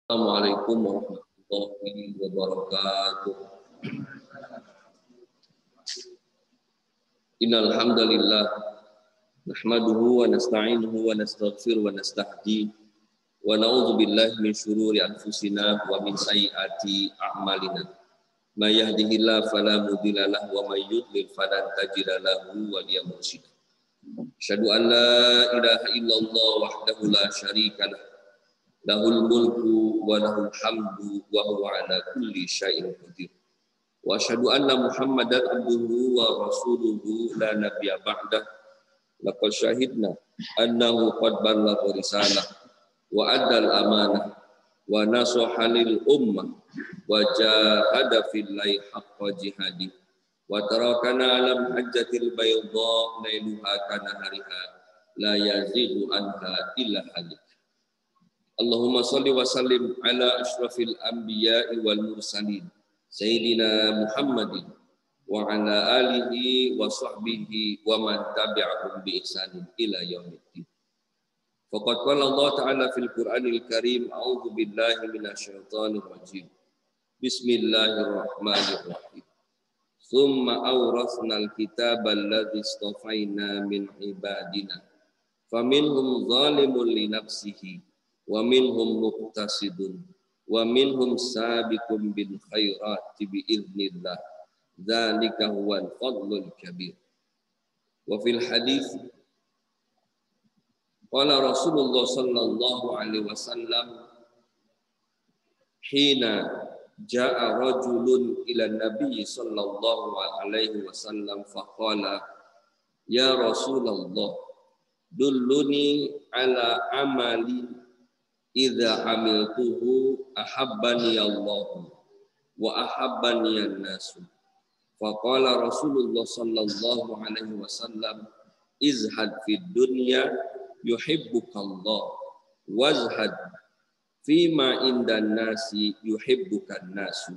Assalamualaikum warahmatullahi wabarakatuh. Innal hamdalillah nahmaduhu wa nasta'inuhu wa nastaghfiruh wa nastahdi wa na'udzu billahi min syururi anfusina wa min sayyiati a'malina. May yahdihillahu fala mudilla lahu wa may yudlil falan tajida lahu waliyyan mursyida. Asyhadu an la ilaha illallah wahdahu la syarika lah. Lahul mulku wa lahul hamdu wa huwa ala kulli syai'in qadir. Wa asyhadu anna Muhammadan abduhu wa rasuluhu la nabiyya ba'dah. Laqad syahidna annahu qad ballagha risalah wa addal amanah wa nasaha lil ummah wa jahada fillahi haqqa jihadi wa tarakana alam hajjatil bayda lailuha kana hariha la yazighu anha illa halik. Allahumma salli wa sallim ala asyrafil anbiya'i wal mursalin Sayyidina Muhammadin wa ala alihi wa sahbihi wa man tabi'ahum bi ihsanin ila yaumiddin. Faqad qala Allah Ta'ala fil Qur'anil Karim, a'udzu billahi minasyaitonir rajim. Bismillahirrahmanirrahim. Tsumma awrasnal kitaba alladzi istafaina min ibadina. Faminhum zalimun li nafsihi wa minhum muqtasidun wa minhum sabiqun bil khairati bi idznillah dzalika huwal fadlul kabir. Wa fil hadits qala Rasulullah sallallahu alaihi wasallam hina jaa rajulun ila nabiy sallallahu alaihi wasallam faqala ya Rasulullah dulluni ala amali idza amiltuhu ahabbani Allah wa ahabbani an-nas. Faqala Rasulullah sallallahu alaihi wasallam izhad fid dunya yuhibbuka Allah wazhad fima indan nasi yuhibbuka an-nas.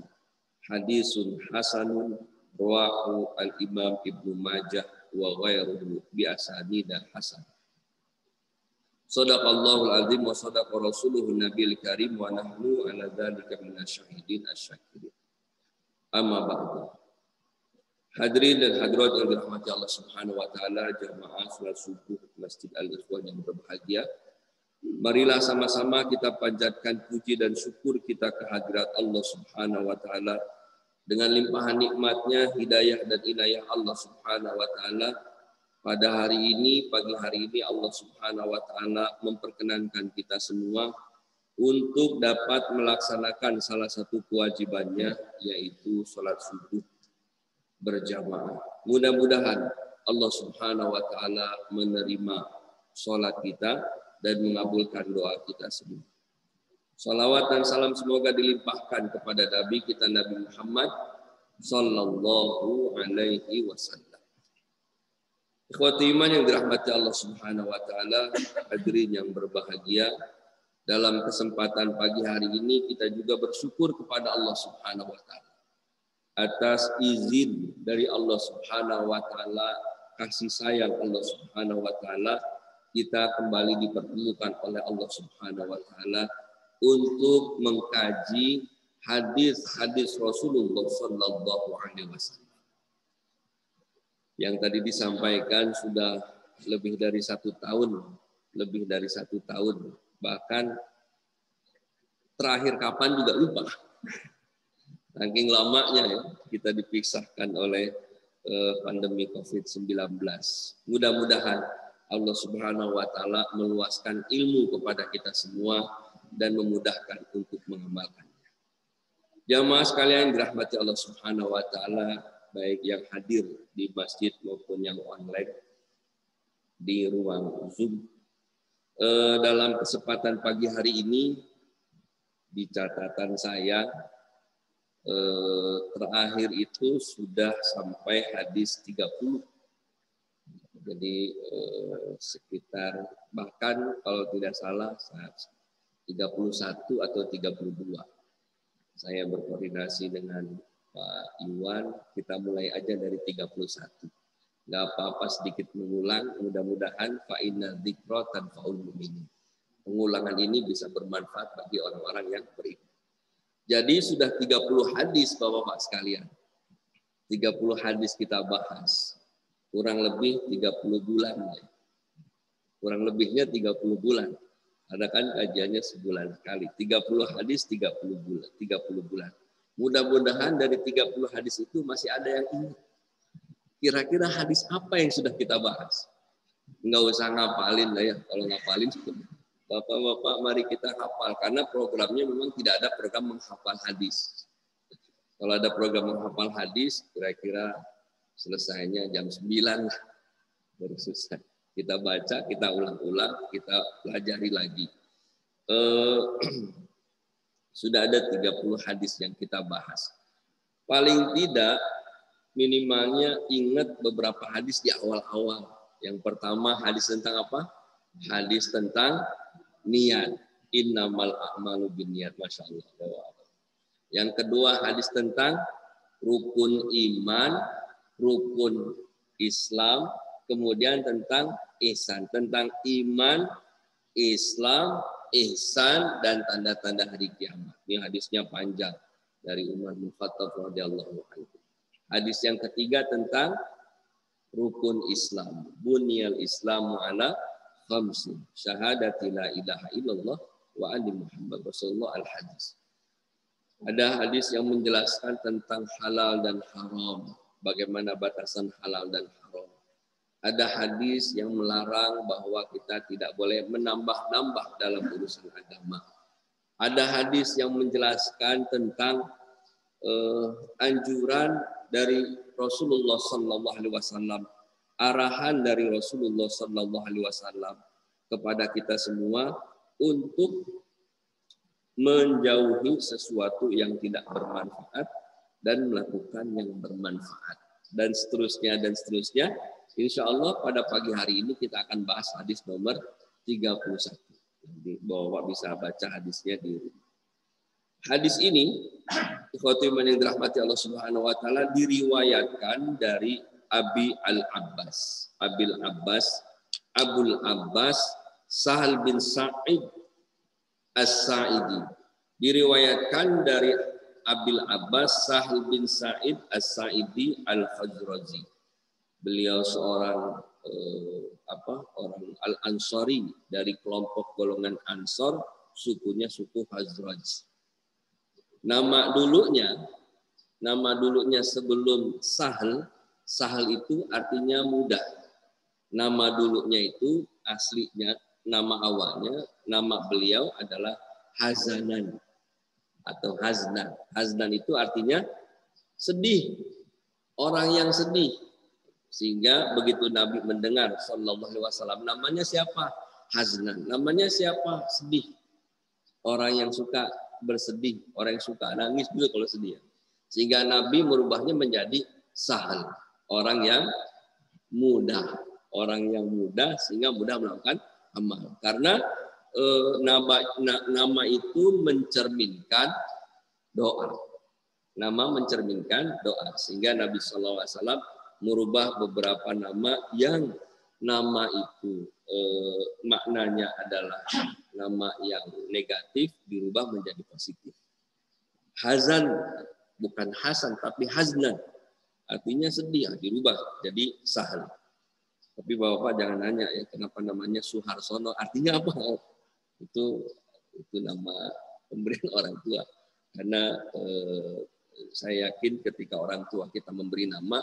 Hadisun hasanun rawahu al-Imam Ibnu Majah wa ghairuhu bi asanida hasan. Shadaqallahul azim wa shadaqa rasuluhun nabiyil karim wa nahnu ala dzalika minasyahidin asyakirin. Amma ba'du. Hadirin dan hadirat yang dirahmati Allah Subhanahu wa taala, jamaah salat subuh Masjid Al-Ikhwan yang berbahagia. Marilah sama-sama kita panjatkan puji dan syukur kita kehadirat Allah Subhanahu wa taala dengan limpahan nikmatnya, hidayah dan inayah Allah Subhanahu wa taala. Pada hari ini, pagi hari ini Allah Subhanahu wa taala memperkenankan kita semua untuk dapat melaksanakan salah satu kewajibannya, yaitu salat subuh berjamaah. Mudah-mudahan Allah Subhanahu wa taala menerima salat kita dan mengabulkan doa kita semua. Salawat dan salam semoga dilimpahkan kepada Nabi kita Nabi Muhammad sallallahu alaihi wasallam. Ikhwati iman yang dirahmati Allah Subhanahu wa taala, hadirin yang berbahagia, dalam kesempatan pagi hari ini kita juga bersyukur kepada Allah Subhanahu wa taala atas izin dari Allah Subhanahu wa taala, kasih sayang Allah Subhanahu wa taala, kita kembali dipertemukan oleh Allah Subhanahu wa taala untuk mengkaji hadis-hadis Rasulullah sallallahu alaihi wasallam. Yang tadi disampaikan sudah lebih dari 1 tahun, bahkan terakhir kapan juga lupa. Saking lamanya ya, kita dipisahkan oleh pandemi COVID-19. Mudah-mudahan Allah Subhanahu wa taala meluaskan ilmu kepada kita semua dan memudahkan untuk mengamalkannya. Jamaah sekalian dirahmati Allah Subhanahu wa taala, baik yang hadir di masjid maupun yang online di ruang Zoom. Dalam kesempatan pagi hari ini, di catatan saya, terakhir itu sudah sampai hadis 30. Jadi sekitar, bahkan kalau tidak salah 31 atau 32. Saya berkoordinasi dengan Pak Iwan, kita mulai aja dari 31. Nggak apa-apa sedikit mengulang, mudah-mudahan fa inna dzikra tanfa'ul mu'minin. pengulangan ini bisa bermanfaat bagi orang-orang yang beriman. Jadi sudah 30 hadis Bapak-bapak sekalian. 30 hadis kita bahas. Kurang lebih 30 bulan. Kurang lebihnya 30 bulan. Karena kan kajiannya sebulan sekali. 30 hadis 30 bulan. 30 bulan. Mudah-mudahan dari 30 hadis itu masih ada yang ingat. Kira-kira hadis apa yang sudah kita bahas? Enggak usah ngapalin lah ya. Kalau ngapalin Bapak-bapak mari kita hafal. Karena programnya memang tidak ada program menghafal hadis. Kalau ada program menghafal hadis, kira-kira selesainya jam 9 baru selesai. Kita baca, kita ulang-ulang, kita pelajari lagi. Sudah ada 30 hadis yang kita bahas. Paling tidak minimalnya ingat beberapa hadis di awal-awal. Yang pertama hadis tentang apa? Hadis tentang niat. Innamal a'malu binniyat. Masya Allah. Yang kedua hadis tentang rukun iman, rukun Islam, kemudian tentang ihsan. Tentang iman, Islam, ihsan, dan tanda-tanda hari kiamat. Ini hadisnya panjang dari Umar bin Khattab radhiyallahu anhu. Hadis yang ketiga tentang rukun Islam. Bunyal Islamu ala khamsin. Syahadati la ilaha illallah wa anna Muhammad Rasulullah al-hadis. Ada hadis yang menjelaskan tentang halal dan haram. Bagaimana batasan halal dan haram. Ada hadis yang melarang bahwa kita tidak boleh menambah-nambah dalam urusan agama. Ada hadis yang menjelaskan tentang anjuran dari Rasulullah Sallallahu Alaihi Wasallam, arahan dari Rasulullah Sallallahu Alaihi Wasallam kepada kita semua untuk menjauhi sesuatu yang tidak bermanfaat dan melakukan yang bermanfaat dan seterusnya dan seterusnya. Insya Allah pada pagi hari ini kita akan bahas hadis nomor 31. Jadi Bapak bisa baca hadisnya di rumah. Hadis ini, ikhwati yang dirahmati Allah Subhanahu wa taala, diriwayatkan dari Abul Abbas Sahal bin Sa'id As-Sa'idi. Diriwayatkan dari Abul Abbas Sahal bin Sa'id As-Sa'idi Al-Khazraji. Beliau seorang orang Al-Ansari dari kelompok golongan Ansor, sukunya suku Khazraj. Nama dulunya sebelum Sahal itu artinya mudah. Nama dulunya itu aslinya, nama awalnya, nama beliau adalah Hazanan atau Haznan. Haznan itu artinya sedih, orang yang sedih. Sehingga begitu Nabi mendengar Sallallahu Alaihi Wasallam, namanya siapa? Haznan. Namanya siapa? Sedih. Orang yang suka bersedih, orang yang suka nangis juga kalau sedih. Sehingga Nabi merubahnya menjadi Sahal, orang yang mudah, sehingga mudah melakukan amal. Karena nama itu mencerminkan doa. Nama mencerminkan doa. Sehingga Nabi Sallallahu Alaihi Wasallam merubah beberapa nama yang nama itu maknanya adalah nama yang negatif dirubah menjadi positif. Hazan bukan Hasan tapi Haznan, artinya sedih, dirubah jadi Sahal. Tapi Bapak jangan nanya ya kenapa namanya Suharsono, artinya apa? Itu nama pemberian orang tua. Karena saya yakin ketika orang tua kita memberi nama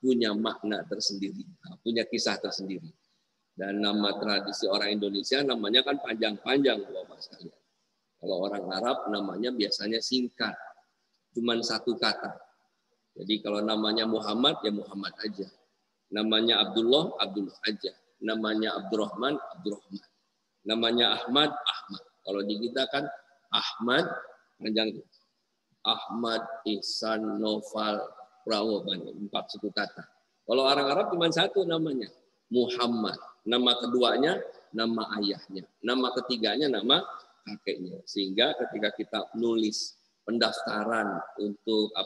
punya makna tersendiri, punya kisah tersendiri. Dan nama tradisi orang Indonesia namanya kan panjang-panjang, Bapak sekalian. Kalau orang Arab namanya biasanya singkat, cuman satu kata. Jadi kalau namanya Muhammad ya Muhammad aja. Namanya Abdullah, Abdullah aja. Namanya Abdurrahman, Abdurrahman. Namanya Ahmad, Ahmad. Kalau di kita kan Ahmad, panjang. Ahmad, Ihsan, Noval, Prawo, banyak, 4 suku kata. Kalau orang Arab cuma satu namanya, Muhammad. Nama keduanya, nama ayahnya. Nama ketiganya, nama kakeknya. Sehingga ketika kita nulis pendaftaran untuk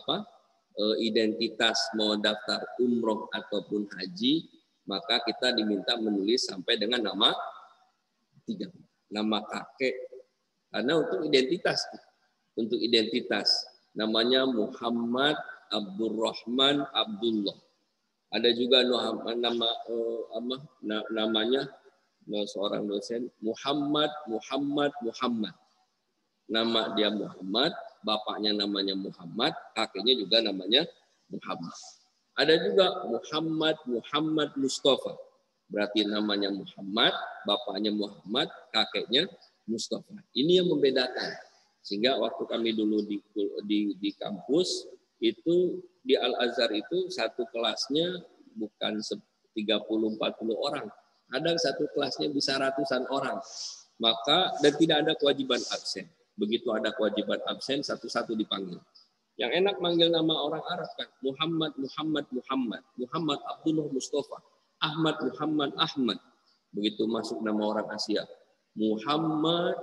identitas mau daftar umroh ataupun haji, maka kita diminta menulis sampai dengan nama 3. nama kakek, karena untuk identitas. Namanya Muhammad Abdurrahman Abdullah. Ada juga namanya seorang dosen Muhammad. Nama dia Muhammad, bapaknya namanya Muhammad, kakeknya juga namanya Muhammad. Ada juga Muhammad Mustafa. Berarti namanya Muhammad, bapaknya Muhammad, kakeknya Mustafa. Ini yang membedakan. Sehingga waktu kami dulu di kampus itu di Al-Azhar itu satu kelasnya bukan 30-40 orang. Kadang satu kelasnya bisa ratusan orang. Maka dan tidak ada kewajiban absen. Begitu ada kewajiban absen, satu-satu dipanggil. Yang enak manggil nama orang Arab kan, Muhammad Abdullah Mustafa, Ahmad. Begitu masuk nama orang Asia, Muhammad,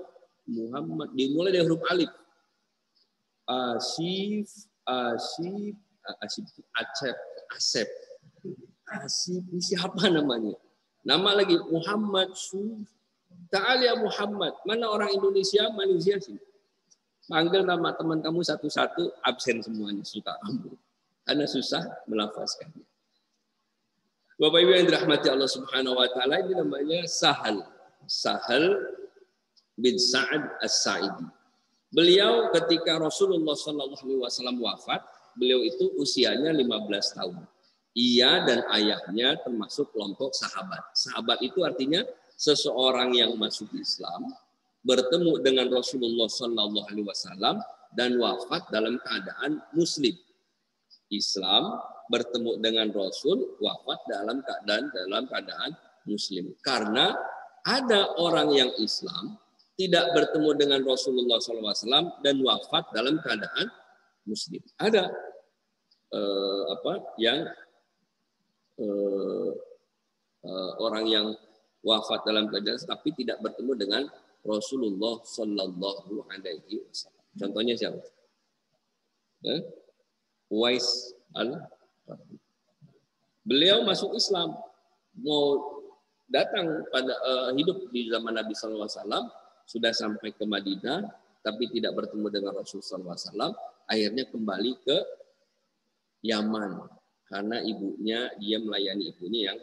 dimulai dari huruf alif. Asif, ini siapa namanya? Nama lagi Muhammad Ta'al ya Muhammad. Mana orang Indonesia, Malaysia sih? Panggil nama teman kamu satu-satu, absen semuanya. Suka kamu. Karena susah melafazkannya. Bapak Ibu yang dirahmati Allah Subhanahu wa taala, ini namanya Sahal bin Sa'ad As-Sa'idi. Beliau ketika Rasulullah SAW wafat, beliau itu usianya 15 tahun. Ia dan ayahnya termasuk kelompok sahabat. Sahabat itu artinya seseorang yang masuk Islam, bertemu dengan Rasulullah SAW dan wafat dalam keadaan Muslim. Islam bertemu dengan Rasul, wafat dalam keadaan Muslim. Karena ada orang yang Islam tidak bertemu dengan Rasulullah SAW dan wafat dalam keadaan Muslim. Ada orang yang wafat dalam keadaan tapi tidak bertemu dengan Rasulullah Sallallahu Alaihi Wasallam. Contohnya siapa? Uwais al-Qarni. Beliau masuk Islam, mau datang pada hidup di zaman Nabi Sallallahu Alaihi Wasallam, sudah sampai ke Madinah, tapi tidak bertemu dengan Rasulullah SAW. Akhirnya kembali ke Yaman karena dia melayani ibunya yang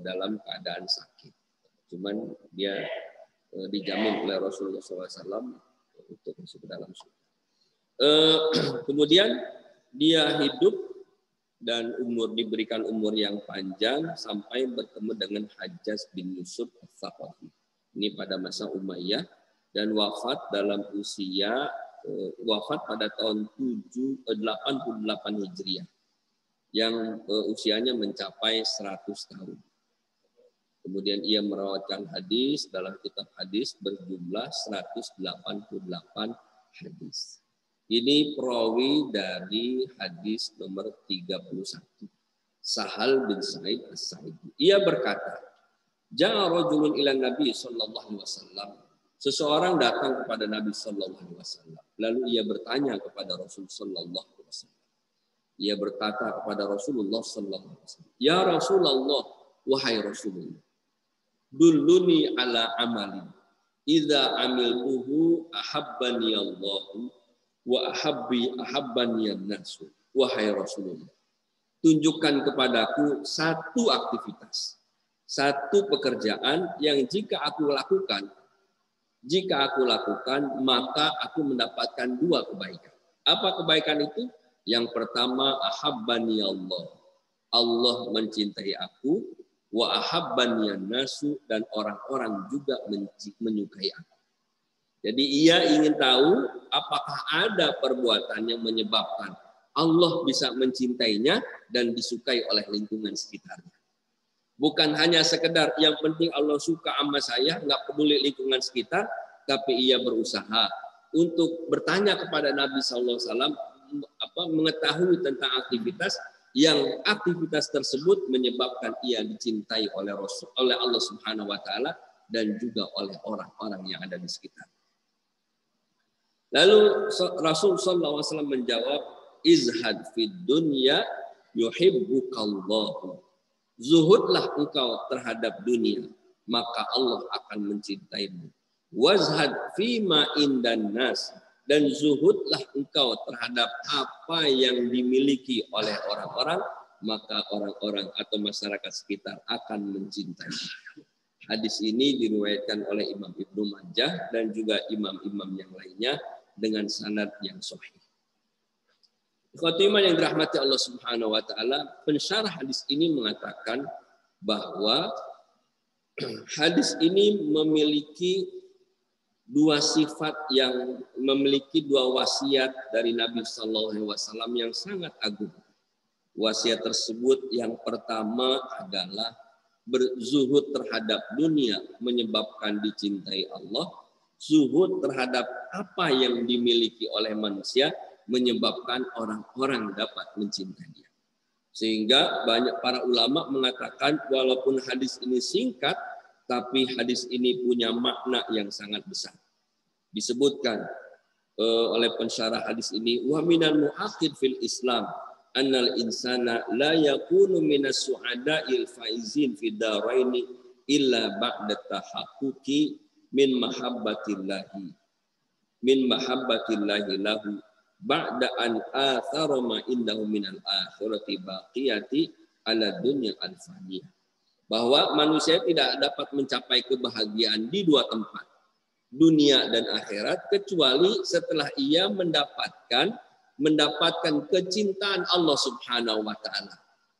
dalam keadaan sakit. Cuman dia dijamin oleh Rasulullah SAW untuk masuk ke dalam surga. Kemudian dia hidup dan diberikan umur yang panjang sampai bertemu dengan Hajjaj bin Yusuf Al-Thaqafi. Ini pada masa Umayyah dan wafat pada tahun 88 Hijriah. Yang usianya mencapai 100 tahun. Kemudian ia merawatkan hadis dalam kitab hadis berjumlah 188 hadis. Ini perawi dari hadis nomor 31. Sahal bin Sa'id As-Sa'idi. Ia berkata, Ja'a rajulun ila Nabi sallallahu alaihi wasallam. Seseorang datang kepada Nabi sallallahu alaihi wasallam. Lalu ia bertanya kepada Rasul sallallahu alaihi wasallam. Ia berkata kepada Rasulullah sallallahu alaihi wasallam, "Ya Rasulullah, wahai Rasulullah, dulluni ala amalin idza amiltuhu ahabbani Allah wa ahabbani an-nas." Wahai Rasulullah, tunjukkan kepadaku satu aktivitas, satu pekerjaan yang jika aku lakukan maka aku mendapatkan dua kebaikan. Apa kebaikan itu? Yang pertama, ahabbani Allah. Allah mencintai aku, wa ahabbani an-nasu, dan orang-orang juga menyukai aku. Jadi ia ingin tahu apakah ada perbuatan yang menyebabkan Allah bisa mencintainya dan disukai oleh lingkungan sekitarnya. Bukan hanya sekedar yang penting Allah suka sama saya, nggak peduli lingkungan sekitar, tapi ia berusaha untuk bertanya kepada Nabi SAW, mengetahui tentang aktivitas tersebut menyebabkan ia dicintai oleh Allah Subhanahu wa taala dan juga oleh orang-orang yang ada di sekitar. Lalu Rasul sallallahu alaihi wasallam menjawab, izhad fid dunya yuhibbukallahu. Zuhudlah engkau terhadap dunia, maka Allah akan mencintaimu. Wazhad fima indan nas, dan zuhudlah engkau terhadap apa yang dimiliki oleh orang-orang, maka orang-orang atau masyarakat sekitar akan mencintai. Hadis ini diriwayatkan oleh Imam Ibnu Majah dan juga imam-imam yang lainnya dengan sanad yang sahih. Khotimah yang dirahmati Allah Subhanahu wa taala, pensyarah hadis ini mengatakan bahwa hadis ini memiliki dua sifat, yang memiliki dua wasiat dari Nabi Shallallahu Alaihi Wasallam yang sangat agung. Wasiat tersebut yang pertama adalah berzuhud terhadap dunia menyebabkan dicintai Allah. Zuhud terhadap apa yang dimiliki oleh manusia menyebabkan orang-orang dapat mencintainya. Sehingga banyak para ulama mengatakan walaupun hadis ini singkat, tapi hadis ini punya makna yang sangat besar. Disebutkan oleh pensyarah hadis ini, wa minal mu'aqid fil Islam annal insana la yakunu minas su'ada'il faizin fid daraini illa ba'da tahaqquqi min mahabbatillahi lahu ba'da an athara ma indahu minal akhirati baqiyati ala dunya al-faniyah. Bahwa manusia tidak dapat mencapai kebahagiaan di dua tempat, dunia dan akhirat, kecuali setelah ia mendapatkan kecintaan Allah Subhanahu wa taala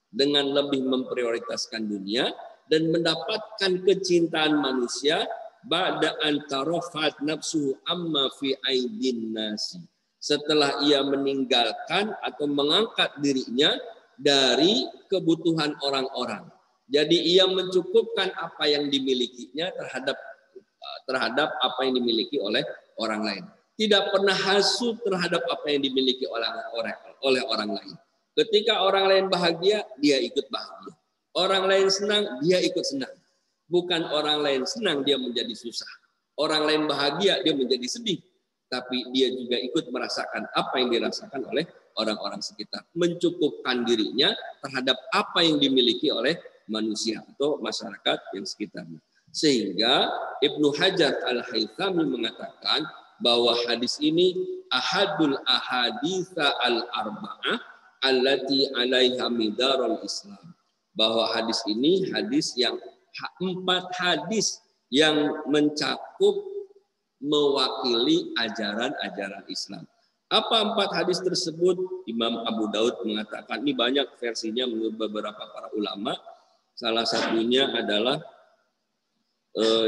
dengan lebih memprioritaskan dunia, dan mendapatkan kecintaan manusia ba'da an tarafat nafsuhu amma fi aidin nasi, setelah ia meninggalkan atau mengangkat dirinya dari kebutuhan orang-orang. Jadi ia mencukupkan apa yang dimilikinya terhadap apa yang dimiliki oleh orang lain. Tidak pernah hasut terhadap apa yang dimiliki oleh orang lain. Ketika orang lain bahagia, dia ikut bahagia. Orang lain senang, dia ikut senang. Bukan orang lain senang, dia menjadi susah. Orang lain bahagia, dia menjadi sedih. Tapi dia juga ikut merasakan apa yang dirasakan oleh orang-orang sekitar. Mencukupkan dirinya terhadap apa yang dimiliki oleh manusia atau masyarakat yang sekitarnya. Sehingga Ibnu Hajar Al-Haythami mengatakan bahwa hadis ini ahadul ahaditsa al-arba'ah allati 'alaiha midarul Islam. Bahwa hadis ini hadis yang 4 hadis yang mencakup mewakili ajaran-ajaran Islam. Apa 4 hadis tersebut? Imam Abu Daud mengatakan, ini banyak versinya menurut beberapa para ulama. Salah satunya adalah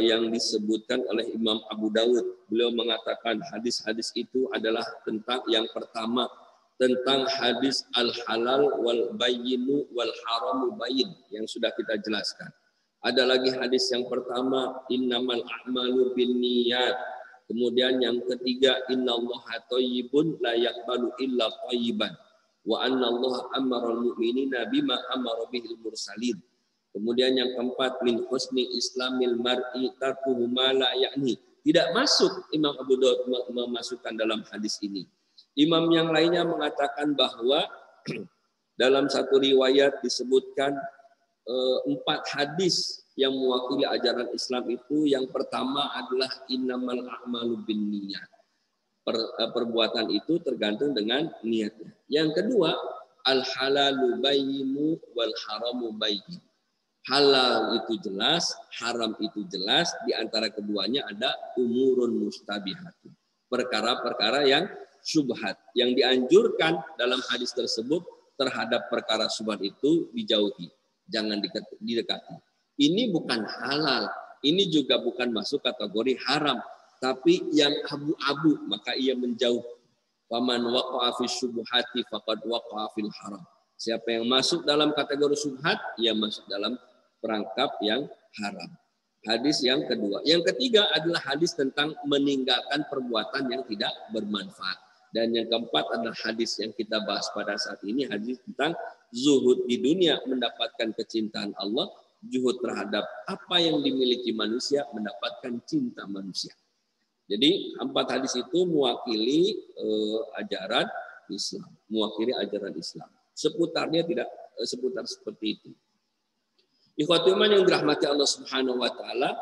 yang disebutkan oleh Imam Abu Daud. Beliau mengatakan hadis-hadis itu adalah tentang yang pertama, tentang hadis al-halal wal bayyinu wal haramu bayyin yang sudah kita jelaskan. Ada lagi hadis yang pertama, innamal a'malu binniyat. Kemudian yang ketiga, innallaha thayyibun la yaqbalu illa thayyiban. Wa annallaha amaral mu'minina bima amara bihil mursalin. Kemudian yang keempat, min husni islamil mar'i tarkuhu ma la ya'ni. Tidak masuk Imam Abu Daud memasukkan dalam hadis ini. Imam yang lainnya mengatakan bahwa dalam satu riwayat disebutkan 4 hadis yang mewakili ajaran Islam itu. Yang pertama adalah innamal a'malu binniyat. Perbuatan itu tergantung dengan niatnya. Yang kedua, al-halalu bayyinu wal haramu bayyin. Halal itu jelas, haram itu jelas. Di antara keduanya ada umurun mustabihatun. Perkara-perkara yang syubhat. Yang dianjurkan dalam hadis tersebut terhadap perkara syubhat itu dijauhi. Jangan didekati. Ini bukan halal. Ini juga bukan masuk kategori haram. Tapi yang abu-abu, maka ia menjauh. Faman waqa'a fi syubhati faqad waqa'a fil haram. Siapa yang masuk dalam kategori syubhat, ia masuk dalam perangkap yang haram. Hadis yang kedua. Yang ketiga adalah hadis tentang meninggalkan perbuatan yang tidak bermanfaat. Dan yang keempat adalah hadis yang kita bahas pada saat ini, hadis tentang zuhud di dunia mendapatkan kecintaan Allah, zuhud terhadap apa yang dimiliki manusia mendapatkan cinta manusia. Jadi 4 hadis itu mewakili ajaran Islam, mewakili ajaran Islam. Seputarnya tidak seputar seperti itu. Ikhwatul iman yang dirahmati Allah Subhanahu wa taala,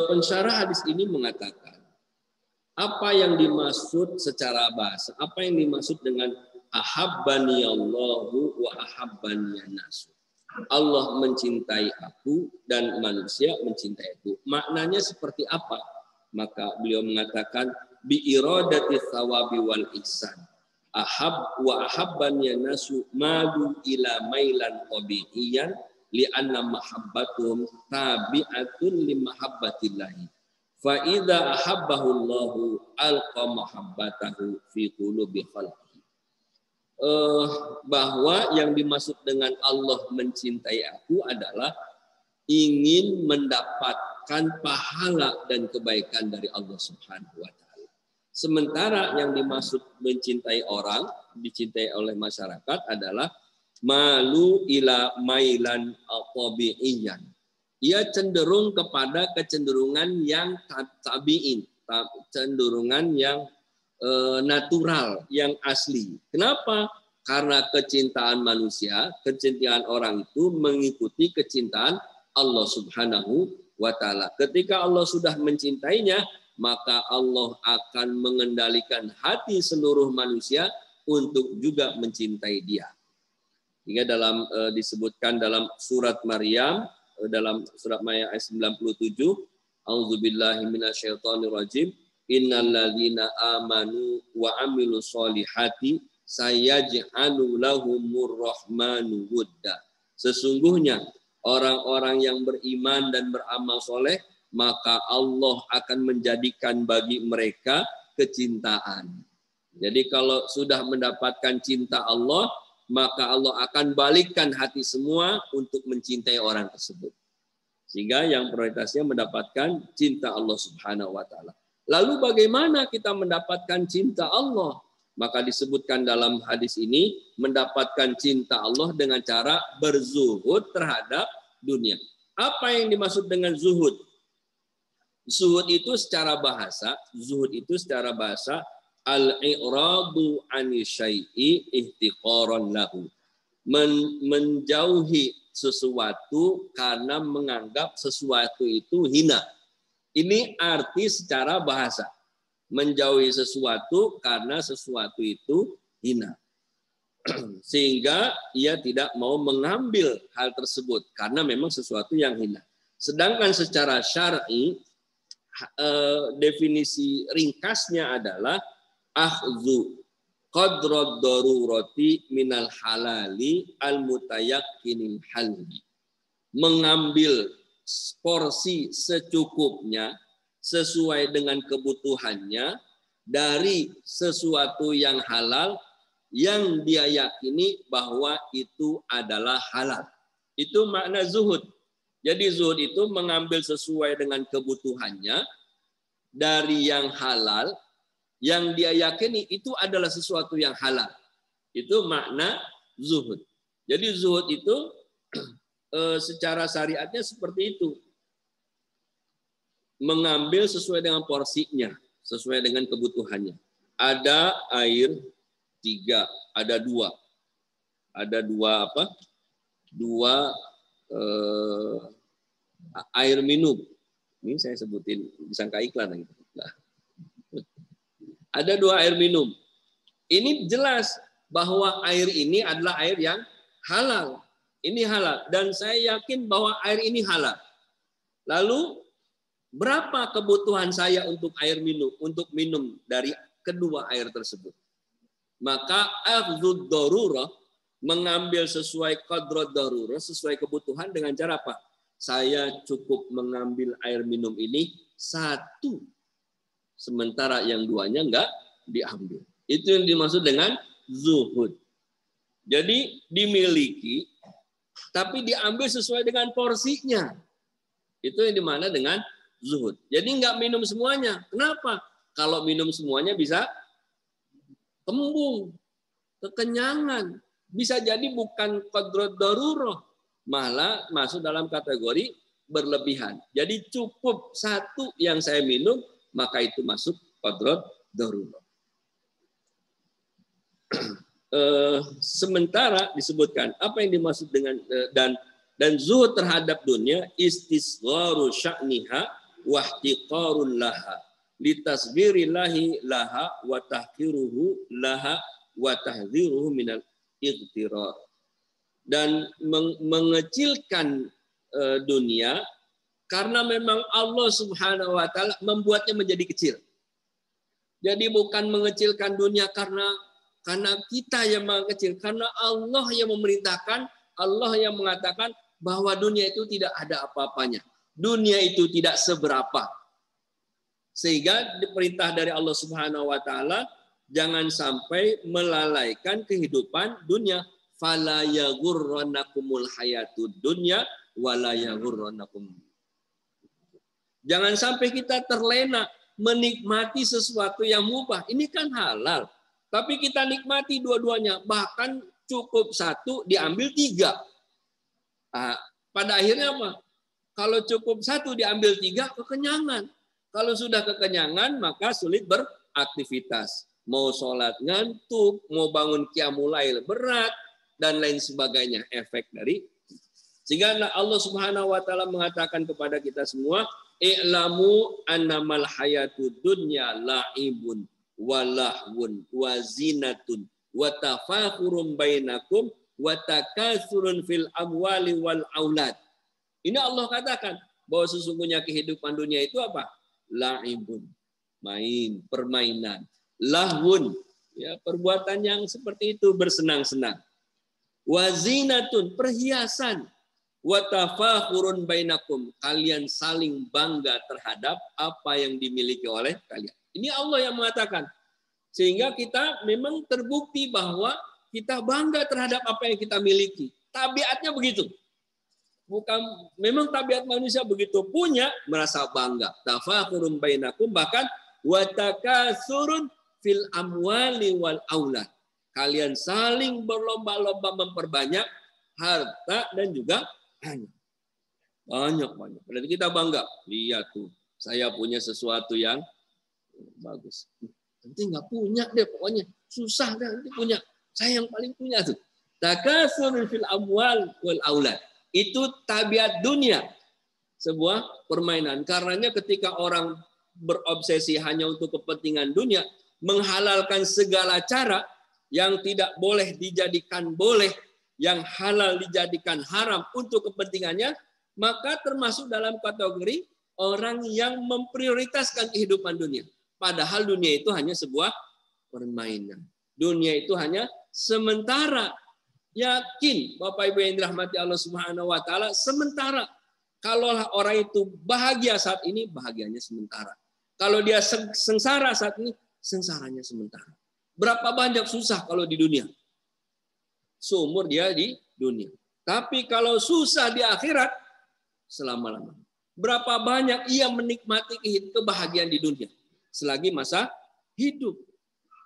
pensyarah hadis ini mengatakan apa yang dimaksud secara bahasa, apa yang dimaksud dengan ahabbani Allahu wa ahabbani nasu. Allah mencintai aku dan manusia mencintai aku. Maknanya seperti apa? Maka beliau mengatakan bi iradati thawabi wal ihsan. Ahab wa ahabbani nasu madu ila mailan tabi'iyan li anna mahabbatuhum tabi'atun li mahabbatillahi. Fa idza ahabbahu Allahu alqa mahabbatahu fi qulubi khalqihi. Bahwa yang dimaksud dengan Allah mencintai aku adalah ingin mendapatkan pahala dan kebaikan dari Allah Subhanahu wa taala. Sementara yang dimaksud mencintai orang, dicintai oleh masyarakat adalah malu ila mailan tabi'iyan. Ia cenderung kepada kecenderungan yang tabi'in, cenderungan yang natural, yang asli. Kenapa? Karena kecintaan manusia, kecintaan orang itu mengikuti kecintaan Allah Subhanahu wa taala. Ketika Allah sudah mencintainya, maka Allah akan mengendalikan hati seluruh manusia untuk juga mencintai dia. Hingga disebutkan dalam surat Maryam, dalam surat Maryam ayat 97, A'udzubillahi minasyaitonirrajim, innalladzina amanu wa amilus solihati sayaj'alu lahumur rahmanu wudda. Sesungguhnya orang-orang yang beriman dan beramal soleh, maka Allah akan menjadikan bagi mereka kecintaan. Jadi kalau sudah mendapatkan cinta Allah, maka Allah akan balikkan hati semua untuk mencintai orang tersebut. Sehingga yang prioritasnya mendapatkan cinta Allah Subhanahu wa taala. Lalu bagaimana kita mendapatkan cinta Allah? Maka disebutkan dalam hadis ini, mendapatkan cinta Allah dengan cara berzuhud terhadap dunia. Apa yang dimaksud dengan zuhud? Zuhud itu secara bahasa, al-i'radu 'ani syai'i ihtiqaran lahu. Menjauhi sesuatu karena menganggap sesuatu itu hina. Ini arti secara bahasa. Menjauhi sesuatu karena sesuatu itu hina. Sehingga ia tidak mau mengambil hal tersebut karena memang sesuatu yang hina. Sedangkan secara syar'i, definisi ringkasnya adalah akhdhu qadrad darurati minal halali al mutayakkinil halli. Mengambil porsi secukupnya sesuai dengan kebutuhannya dari sesuatu yang halal yang dia yakini bahwa itu adalah halal. Itu makna zuhud. Jadi zuhud itu mengambil sesuai dengan kebutuhannya dari yang halal yang dia yakini itu adalah sesuatu yang halal. Itu makna zuhud. Jadi zuhud itu secara syariatnya seperti itu. Mengambil sesuai dengan porsinya, sesuai dengan kebutuhannya. Ada air 3, ada 2. Ada 2 apa? 2 air minum. Ini saya sebutin, disangka iklan. Nah. Ada 2 air minum. Ini jelas bahwa air ini adalah air yang halal. Ini halal. Dan saya yakin bahwa air ini halal. Lalu berapa kebutuhan saya untuk air minum, untuk minum dari kedua air tersebut? Maka akhdud darurah, mengambil sesuai qadrat darurah, sesuai kebutuhan dengan cara apa? Saya cukup mengambil air minum ini 1. Sementara yang 2-nya enggak diambil. Itu yang dimaksud dengan zuhud. Jadi dimiliki, tapi diambil sesuai dengan porsinya. Itu yang dimana dengan zuhud. Jadi enggak minum semuanya. Kenapa? Kalau minum semuanya bisa kembung, kekenyangan. Bisa jadi bukan qadrat darurah, malah masuk dalam kategori berlebihan. Jadi cukup 1 yang saya minum, maka itu masuk qadrat darurah. Sementara disebutkan apa yang dimaksud dengan dan Dan zuhud terhadap dunia istisgharu sya'niha wa ihtiqarun laha litasbirillahi laha wa tahqiruhu laha wa tahdhiruhu minal ightirar. Dan mengecilkan dunia karena memang Allah Subhanahu wa taala membuatnya menjadi kecil. Jadi bukan mengecilkan dunia karena kita yang mengecil, karena Allah yang memerintahkan, Allah yang mengatakan bahwa dunia itu tidak ada apa-apanya. Dunia itu tidak seberapa. Sehingga perintah dari Allah Subhanahu wa taala jangan sampai melalaikan kehidupan dunia. Fala yaghurrannakumul hayatud dunya wala yaghurrannakum. Jangan sampai kita terlena menikmati sesuatu yang mubah. Ini kan halal. Tapi kita nikmati dua-duanya. Bahkan cukup satu diambil tiga. Pada akhirnya apa? Kalau cukup satu diambil tiga, kekenyangan. Kalau sudah kekenyangan, maka sulit beraktivitas. Mau sholat ngantuk, mau bangun qiyamul lail berat, dan lain sebagainya. Efek dari. Sehingga Allah Subhanahu wa taala mengatakan kepada kita semua, i'lamu annamal hayatud dunya la'ibun wa lahwun wa zinatun wa tafakhurum bainakum wa takatsurun fil amwali wal aulad. Ini Allah katakan bahwa sesungguhnya kehidupan dunia itu apa? La'ibun, main, permainan. Lahwun, ya, perbuatan yang seperti itu, bersenang-senang. Wa zinatun, perhiasan. Wa tafakhurun bainakum, kalian saling bangga terhadap apa yang dimiliki oleh kalian. Ini Allah yang mengatakan. Sehingga kita memang terbukti bahwa kita bangga terhadap apa yang kita miliki. Tabiatnya begitu. Bukan, memang tabiat manusia begitu, punya merasa bangga. Tafakhurun bainakum, bahkan wa takatsurun fil amwali wal aulad. Kalian saling berlomba-lomba memperbanyak harta dan juga banyak. Berarti kita bangga. Lihat tuh, saya punya sesuatu yang bagus. Nanti nggak punya deh, pokoknya susah deh nanti punya. Saya yang paling punya tuh. Takatsurun fil amwal wal aulad. Itu tabiat dunia. Sebuah permainan. Karenanya ketika orang berobsesi hanya untuk kepentingan dunia, menghalalkan segala cara yang tidak boleh dijadikan boleh, yang halal dijadikan haram untuk kepentingannya, maka termasuk dalam kategori orang yang memprioritaskan kehidupan dunia. Padahal dunia itu hanya sebuah permainan. Dunia itu hanya sementara. Yakin Bapak Ibu yang dirahmati Allah Subhanahu wa taala, sementara. Kalau orang itu bahagia saat ini, bahagianya sementara. Kalau dia sengsara saat ini, sengsaranya sementara. Berapa banyak susah kalau di dunia? Seumur dia di dunia. Tapi kalau susah di akhirat, selama-lamanya. Berapa banyak ia menikmati kebahagiaan di dunia selagi masa hidup.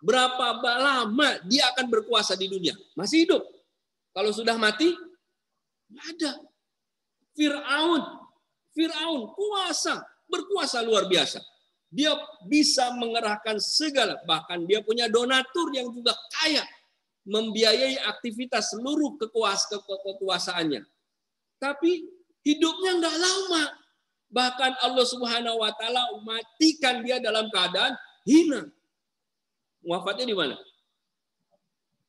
Berapa lama dia akan berkuasa di dunia? Masih hidup. Kalau sudah mati, nggak ada. Fir'aun berkuasa luar biasa. Dia bisa mengerahkan segala, bahkan dia punya donatur yang juga kaya, membiayai aktivitas seluruh kekuasaannya. Tapi hidupnya nggak lama. Bahkan Allah Subhanahu wa taala matikan dia dalam keadaan hina. Wafatnya di mana?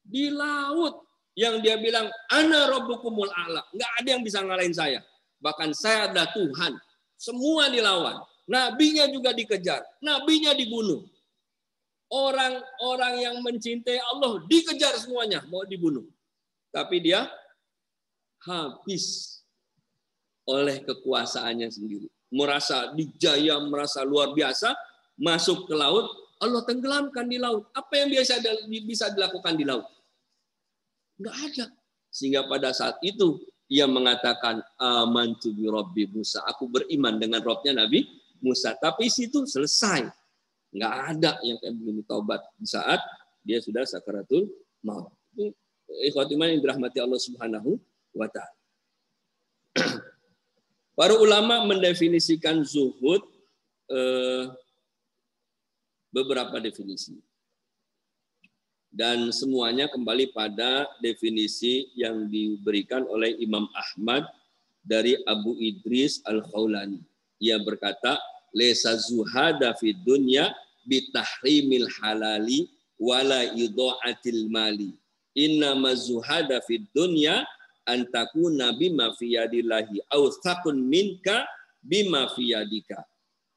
Di laut. Yang dia bilang, ana rabbukumul a'la. Nggak ada yang bisa ngalahin saya. Bahkan saya adalah Tuhan. Semua dilawan. Nabinya juga dikejar. Nabinya dibunuh. Orang-orang yang mencintai Allah dikejar semuanya. Mau dibunuh. Tapi dia habis oleh kekuasaannya sendiri. Merasa dijaya, merasa luar biasa. Masuk ke laut. Allah tenggelamkan di laut. Apa yang bisa dilakukan di laut? Enggak ada. Sehingga pada saat itu ia mengatakan amantu bi rabbi Musa. Aku beriman dengan Rabbnya Nabi Musa. Tapi situ selesai. Enggak ada yang kayak begini taubat di saat dia sudah sakaratul maut. Ikhwati iman yang dirahmati Allah Subhanahu wa taala. Para ulama mendefinisikan zuhud beberapa definisi. Dan semuanya kembali pada definisi yang diberikan oleh Imam Ahmad dari Abu Idris Al-Khawlani. Ia berkata, "Laisa zuhada fid dunya bitahrimil halali wala idha'atil mali. Innama zuhada fid dunya an takuna bima fi yadillahi aw thaqun minka bima fi yadika.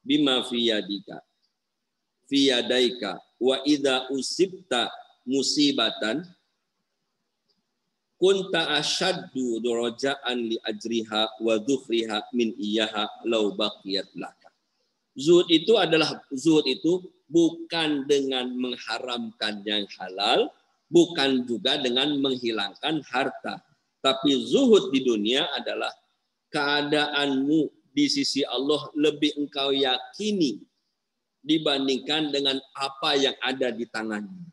Bima fi yadika. Fi yadaika wa idza usibta musibatan kunta asyaddu darajaan li ajriha wa dhukhriha min iyaha law baqiyat laka." Zuhud itu bukan dengan mengharamkan yang halal, bukan juga dengan menghilangkan harta. Tapi zuhud di dunia adalah keadaanmu di sisi Allah lebih engkau yakini dibandingkan dengan apa yang ada di tanganmu.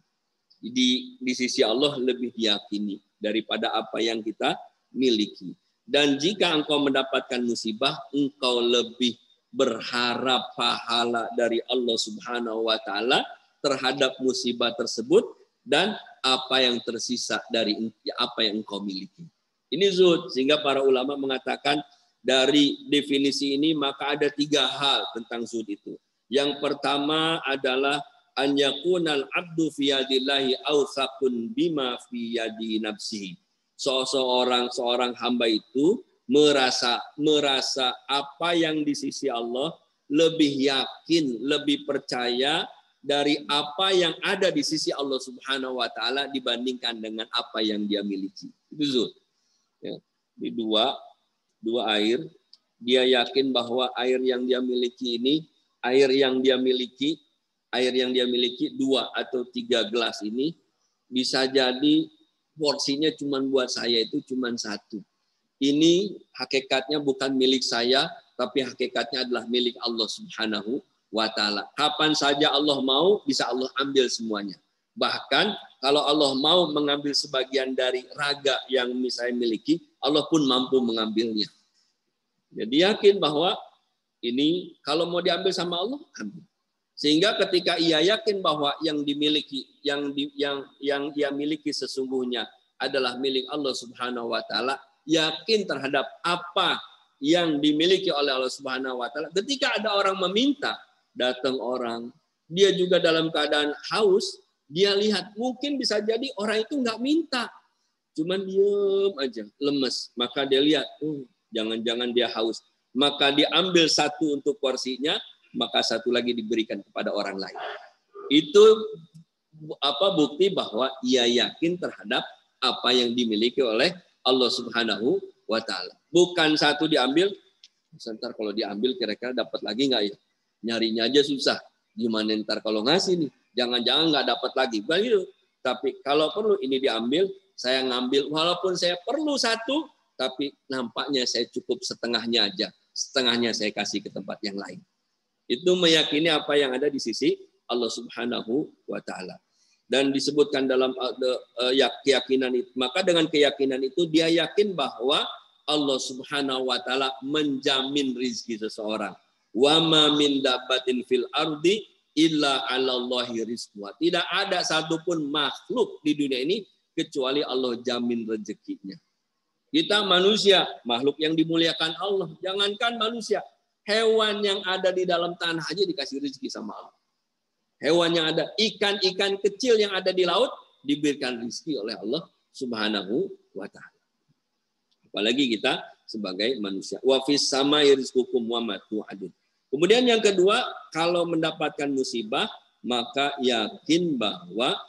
Di sisi Allah lebih diyakini daripada apa yang kita miliki. Dan jika engkau mendapatkan musibah, engkau lebih berharap pahala dari Allah Subhanahu wa taala terhadap musibah tersebut dan apa yang tersisa dari apa yang engkau miliki. Ini zuhud, sehingga para ulama mengatakan dari definisi ini maka ada 3 hal tentang zuhud itu. Yang pertama adalah an yakunal abdu fi yadillahi awsaqun bima fi yadi nafsihi. Seorang hamba itu merasa apa yang di sisi Allah lebih yakin, lebih percaya dari apa yang ada di sisi Allah Subhanahu wa taala dibandingkan dengan apa yang dia miliki. Itu zuhud. Ya. Di dua air, dia yakin bahwa air yang dia miliki ini, air yang dia miliki 2 atau 3 gelas ini bisa jadi porsinya cuma buat saya itu cuma 1. Ini hakikatnya bukan milik saya, tapi hakikatnya adalah milik Allah Subhanahu wa taala. Kapan saja Allah mau, bisa Allah ambil semuanya. Bahkan kalau Allah mau mengambil sebagian dari raga yang saya miliki, Allah pun mampu mengambilnya. Jadi yakin bahwa ini kalau mau diambil sama Allah, ambil. Sehingga ketika ia yakin bahwa yang dimiliki, yang ia miliki sesungguhnya adalah milik Allah Subhanahu wa taala, yakin terhadap apa yang dimiliki oleh Allah Subhanahu wa taala. Ketika ada orang meminta, datang orang, dia juga dalam keadaan haus, dia lihat mungkin bisa jadi orang itu nggak minta, cuman diem aja, lemes. Maka dia lihat, jangan-jangan dia haus. Maka diambil 1 untuk porsinya, maka 1 lagi diberikan kepada orang lain. Itu bukti bahwa ia yakin terhadap apa yang dimiliki oleh Allah Subhanahu wa taala. Bukan 1 diambil, sebentar kalau diambil kira-kira dapat lagi nggak ya? Nyarinya aja susah. Gimana ntar kalau ngasih nih? Jangan-jangan nggak dapat lagi. Begitu. Tapi kalau perlu ini diambil, saya ngambil walaupun saya perlu 1, tapi nampaknya saya cukup setengahnya aja. Setengahnya saya kasih ke tempat yang lain. Itu meyakini apa yang ada di sisi Allah Subhanahu wa taala. Dan disebutkan dalam keyakinan itu. Maka dengan keyakinan itu dia yakin bahwa Allah Subhanahu wa taala menjamin rizki seseorang. Wa ma min dabbatin fil ardi illa 'alallahi rizquha. Tidak ada satupun makhluk di dunia ini kecuali Allah jamin rezekinya. Kita manusia, makhluk yang dimuliakan Allah. Jangankan manusia, hewan yang ada di dalam tanah aja dikasih rezeki sama Allah. Hewan yang ada, ikan-ikan kecil yang ada di laut diberikan rezeki oleh Allah Subhanahu wa taala. Apalagi kita sebagai manusia. Wa fis samai rizqukum wa ma tu'adun. Kemudian yang kedua, kalau mendapatkan musibah, maka yakin bahwa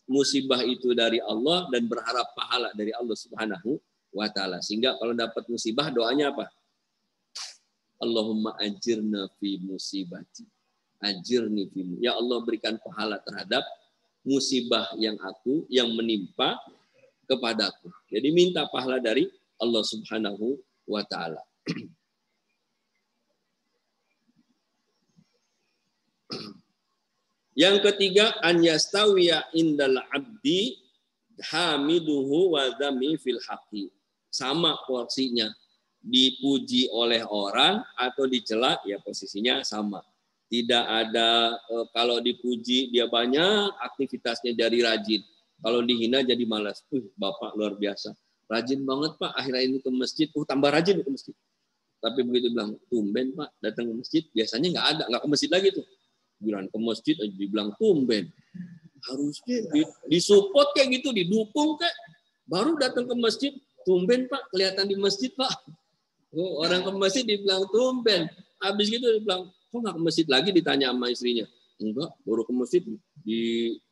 musibah itu dari Allah dan berharap pahala dari Allah Subhanahu wa taala. Sehingga kalau dapat musibah doanya apa? Allahumma ajirna fi musibati. Ajirni fi. Ya Allah, berikan pahala terhadap musibah yang menimpa kepadaku. Jadi minta pahala dari Allah Subhanahu wa taala. Yang ketiga, an yastawiya indal abdi hamiduhu wa dzami fil haqqi. Sama porsinya. Dipuji oleh orang atau dicela, ya posisinya sama. Tidak ada kalau dipuji dia banyak aktivitasnya jadi rajin. Kalau dihina jadi malas. Bapak luar biasa. Rajin banget Pak, akhir-akhir ini ke masjid. Tambah rajin ke masjid. Tapi begitu bilang, tumben Pak, datang ke masjid, biasanya nggak ke masjid lagi tuh. Bilang ke masjid, dibilang tumben. Harusnya disupport kayak gitu, didukung kayak. Baru datang ke masjid, tumben Pak, kelihatan di masjid Pak. Oh, orang ke masjid dibilang tumben. Habis gitu dibilang, kok nggak ke masjid lagi, ditanya sama istrinya. Enggak, baru ke masjid. Di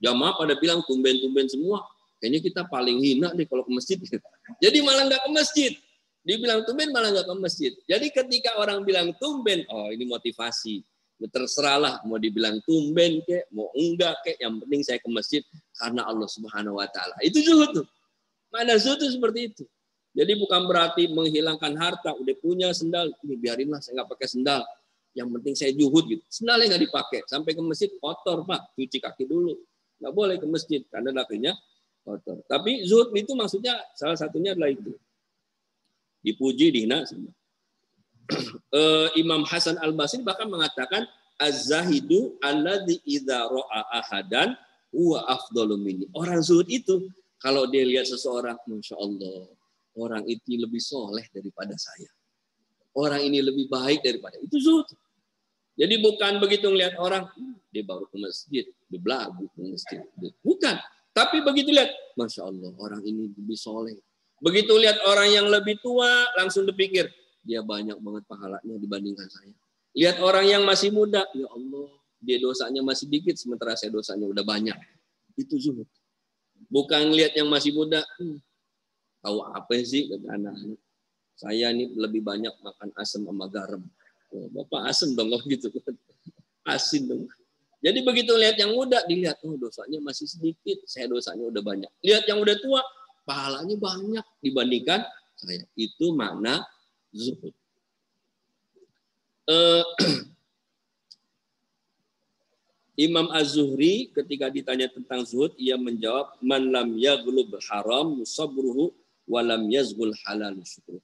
jamaah pada bilang tumben-tumben semua. Kayaknya kita paling hina nih kalau ke masjid. Jadi malah nggak ke masjid. Dibilang tumben malah nggak ke masjid. Jadi ketika orang bilang tumben, oh ini motivasi. Terserahlah mau dibilang tumben kek, mau enggak kek, yang penting saya ke masjid karena Allah Subhanahu wa taala. Itu zuhud tuh. Mana zuhud tuh seperti itu. Jadi bukan berarti menghilangkan harta, udah punya sendal, ini biarinlah saya nggak pakai sendal. Yang penting saya zuhud gitu. Sendalnya nggak dipakai, sampai ke masjid kotor Pak, cuci kaki dulu. Nggak boleh ke masjid karena kakinya kotor. Tapi zuhud itu maksudnya salah satunya adalah itu. Dipuji, dihina. Imam Hasan Al-Basri bahkan mengatakan az-zahidu alladzi idza ra'a ahadan huwa afdalu minni. Orang zuhud itu kalau dia lihat seseorang, Masya Allah, orang itu lebih soleh daripada saya. Orang ini lebih baik daripada itu zuhud. Jadi bukan begitu ngelihat orang, dia baru ke masjid, dia belagu ke masjid. Bukan. Tapi begitu lihat, Masya Allah, orang ini lebih soleh. Begitu lihat orang yang lebih tua, langsung dipikir, dia banyak banget pahalanya dibandingkan saya. Lihat orang yang masih muda, ya Allah, dia dosanya masih dikit, sementara saya dosanya udah banyak. Itu zuhud. Bukan lihat yang masih muda, tahu apa sih kata anak-anak. Saya ini lebih banyak makan asam sama garam. Oh, Bapak asam dong, gitu. Asin dong. Jadi begitu lihat yang muda, dilihat, oh dosanya masih sedikit, saya dosanya udah banyak. Lihat yang udah tua, pahalanya banyak dibandingkan saya. Itu makna zuhud. Imam Az-Zuhri ketika ditanya tentang zuhud, ia menjawab, man lam yaghlub haram sabruhu wa lam yazghul halal syukru.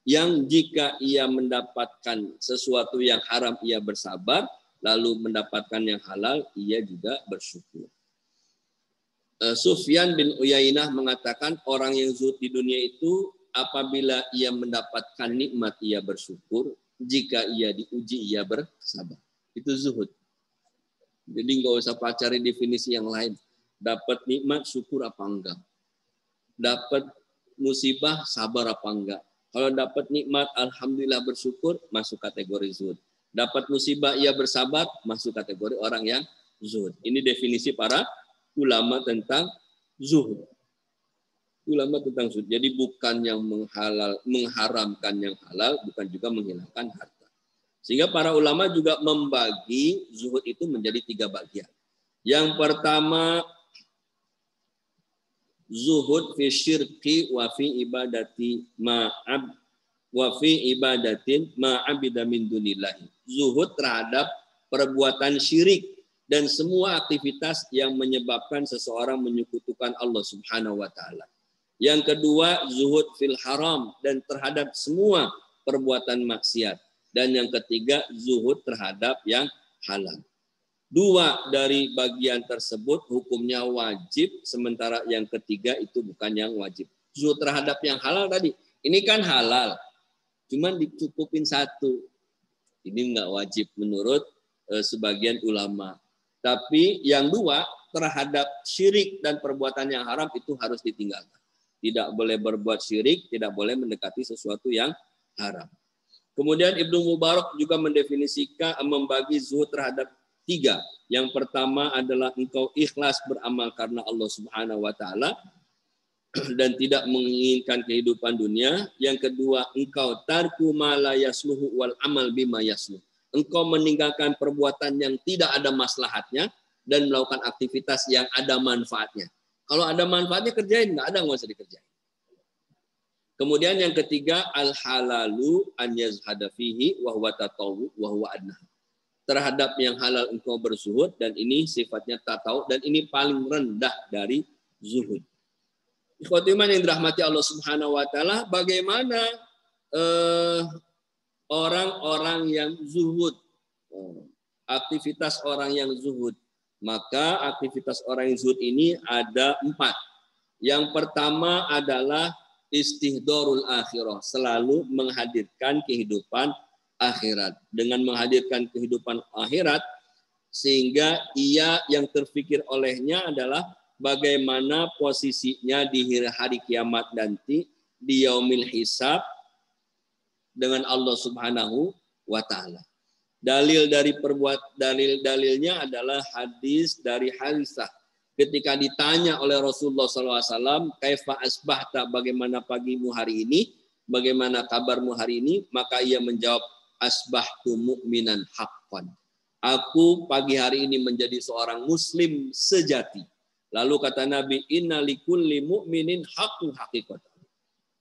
Yang jika ia mendapatkan sesuatu yang haram, ia bersabar, lalu mendapatkan yang halal, ia juga bersyukur. Sufyan bin Uyainah mengatakan orang yang zuhud di dunia itu apabila ia mendapatkan nikmat ia bersyukur, jika ia diuji ia bersabar. Itu zuhud. Jadi nggak usah cari definisi yang lain. Dapat nikmat syukur apa enggak? Dapat musibah sabar apa enggak? Kalau dapat nikmat alhamdulillah bersyukur masuk kategori zuhud. Dapat musibah ia bersabar masuk kategori orang yang zuhud. Ini definisi para ulama tentang zuhud. Ulama tentang zuhud. Jadi bukan yang mengharamkan yang halal, bukan juga menghilangkan harta. Sehingga para ulama juga membagi zuhud itu menjadi 3 bagian. Yang pertama, zuhud fi syirki wa fi ibadati wa fi ibadatin ma'abida min dunillahi. Zuhud terhadap perbuatan syirik dan semua aktivitas yang menyebabkan seseorang menyekutukan Allah Subhanahu wa taala. Yang kedua, zuhud fil haram dan terhadap semua perbuatan maksiat. Dan yang ketiga, zuhud terhadap yang halal. 2 dari bagian tersebut hukumnya wajib, sementara yang ketiga itu bukan yang wajib. Zuhud terhadap yang halal tadi, ini kan halal, cuman dicukupin 1. Ini enggak wajib menurut sebagian ulama. Tapi yang 2 terhadap syirik dan perbuatan yang haram itu harus ditinggalkan. Tidak boleh berbuat syirik, tidak boleh mendekati sesuatu yang haram. Kemudian Ibnu Mubarak juga mendefinisikan, membagi zuhud terhadap 3. Yang pertama adalah engkau ikhlas beramal karena Allah Subhanahu wa taala dan tidak menginginkan kehidupan dunia. Yang kedua, engkau tarku ma la yasluhu wal amal bima yasluh. Engkau meninggalkan perbuatan yang tidak ada maslahatnya dan melakukan aktivitas yang ada manfaatnya. Kalau ada manfaatnya kerjain, nggak ada nggak usah dikerjain. Kemudian yang ketiga, al-halalu an yazhada fihi wa huwa tatawwu wa huwa adnah. Terhadap yang halal engkau berzuhud dan ini sifatnya tatawu dan ini paling rendah dari zuhud. Ikhwati iman yang dirahmati Allah Subhanahu wa taala, bagaimana orang-orang yang zuhud, aktivitas orang yang zuhud? Maka aktivitas orang yang zuhud ini ada 4. Yang pertama adalah Istihdorul akhirah, selalu menghadirkan kehidupan akhirat. Dengan menghadirkan kehidupan akhirat, sehingga ia yang terfikir olehnya adalah bagaimana posisinya di hari kiamat nanti, di yaumil hisab dengan Allah Subhanahu wa taala. Dalilnya adalah hadis dari Harisah. Ketika ditanya oleh Rasulullah SAW, kaifa asbahta, bagaimana pagimu hari ini, bagaimana kabarmu hari ini, maka ia menjawab, asbahtu mu'minan haqqan. Aku pagi hari ini menjadi seorang muslim sejati. Lalu kata Nabi, inna likulli mu'minin haqqun haqiqatan.